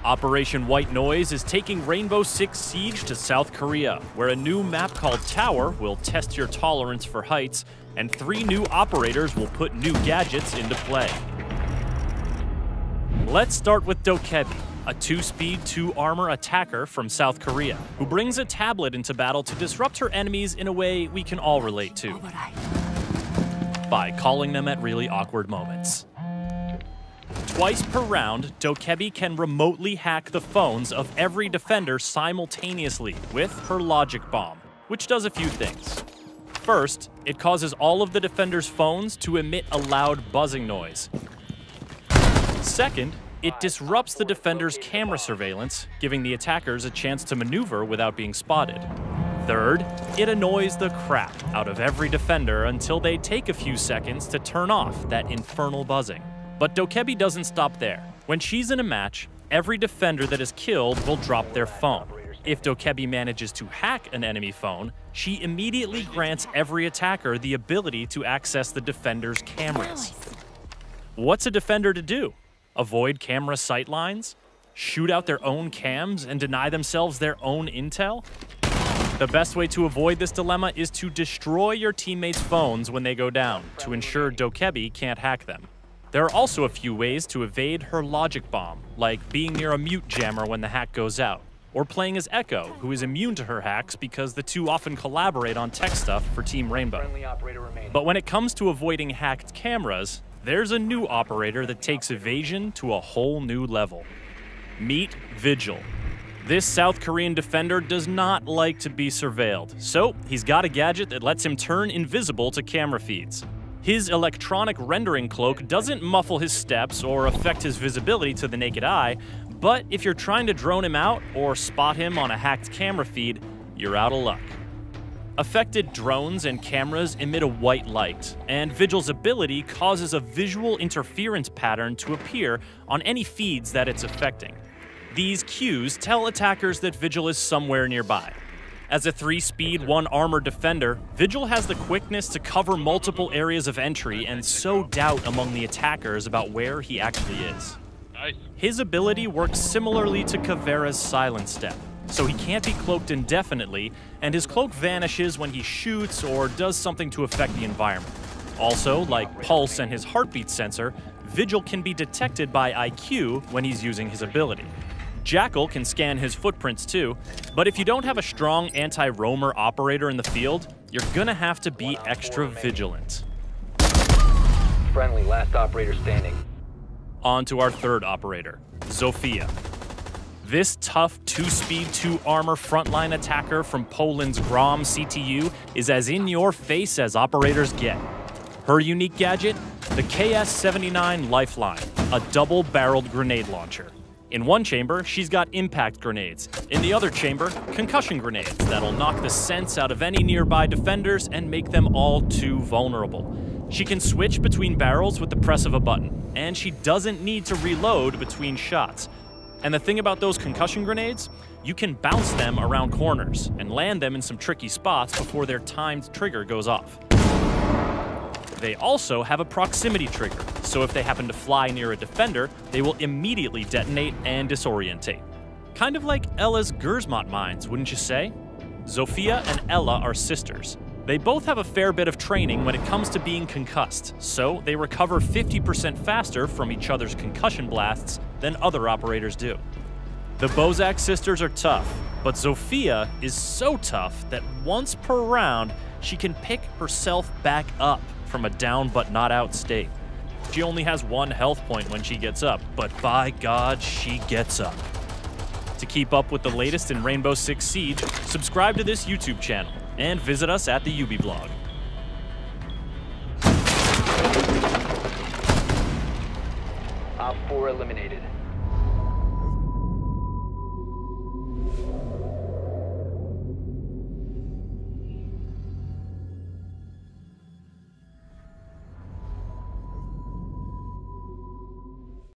Operation White Noise is taking Rainbow Six Siege to South Korea, where a new map called Tower will test your tolerance for heights, and 3 new operators will put new gadgets into play. Let's start with Dokkaebi, a 2-speed, 2-armor attacker from South Korea, who brings a tablet into battle to disrupt her enemies in a way we can all relate to, by calling them at really awkward moments. Twice per round, Dokkaebi can remotely hack the phones of every defender simultaneously with her logic bomb, which does a few things. First, it causes all of the defenders' phones to emit a loud buzzing noise. Second, it disrupts the defender's camera surveillance, giving the attackers a chance to maneuver without being spotted. Third, it annoys the crap out of every defender until they take a few seconds to turn off that infernal buzzing. But Dokkaebi doesn't stop there. When she's in a match, every defender that is killed will drop their phone. If Dokkaebi manages to hack an enemy phone, she immediately grants every attacker the ability to access the defender's cameras. What's a defender to do? Avoid camera sightlines? Shoot out their own cams and deny themselves their own intel? The best way to avoid this dilemma is to destroy your teammates' phones when they go down, to ensure Dokkaebi can't hack them. There are also a few ways to evade her logic bomb, like being near a mute jammer when the hack goes out, or playing as Echo, who is immune to her hacks because the two often collaborate on tech stuff for Team Rainbow. But when it comes to avoiding hacked cameras, there's a new operator that takes evasion to a whole new level. Meet Vigil. This South Korean defender does not like to be surveilled, so he's got a gadget that lets him turn invisible to camera feeds. His electronic rendering cloak doesn't muffle his steps or affect his visibility to the naked eye, but if you're trying to drone him out or spot him on a hacked camera feed, you're out of luck. Affected drones and cameras emit a white light, and Vigil's ability causes a visual interference pattern to appear on any feeds that it's affecting. These cues tell attackers that Vigil is somewhere nearby. As a 3-speed, 1-armor defender, Vigil has the quickness to cover multiple areas of entry and sow doubt among the attackers about where he actually is. His ability works similarly to Caveira's Silent Step, so he can't be cloaked indefinitely, and his cloak vanishes when he shoots or does something to affect the environment. Also, like Pulse and his heartbeat sensor, Vigil can be detected by IQ when he's using his ability. Jackal can scan his footprints too, but if you don't have a strong anti-roamer operator in the field, you're gonna have to be extra vigilant. Friendly, last operator standing. On to our third operator, Zofia. This tough 2-speed, 2-armor frontline attacker from Poland's Grom CTU is as in-your-face as operators get. Her unique gadget? The KS-79 Lifeline, a double-barreled grenade launcher. In one chamber, she's got impact grenades. In the other chamber, concussion grenades that'll knock the sense out of any nearby defenders and make them all too vulnerable. She can switch between barrels with the press of a button, and she doesn't need to reload between shots. And the thing about those concussion grenades? You can bounce them around corners and land them in some tricky spots before their timed trigger goes off. They also have a proximity trigger, so if they happen to fly near a defender, they will immediately detonate and disorientate. Kind of like Ella's Gersmont mines, wouldn't you say? Zofia and Ella are sisters. They both have a fair bit of training when it comes to being concussed, so they recover 50% faster from each other's concussion blasts than other operators do. The Bozak sisters are tough, but Zofia is so tough that once per round, she can pick herself back up from a down but not out state. She only has 1 health point when she gets up, but by God, she gets up. To keep up with the latest in Rainbow Six Siege, subscribe to this YouTube channel and visit us at the UB blog. Op 4 eliminated.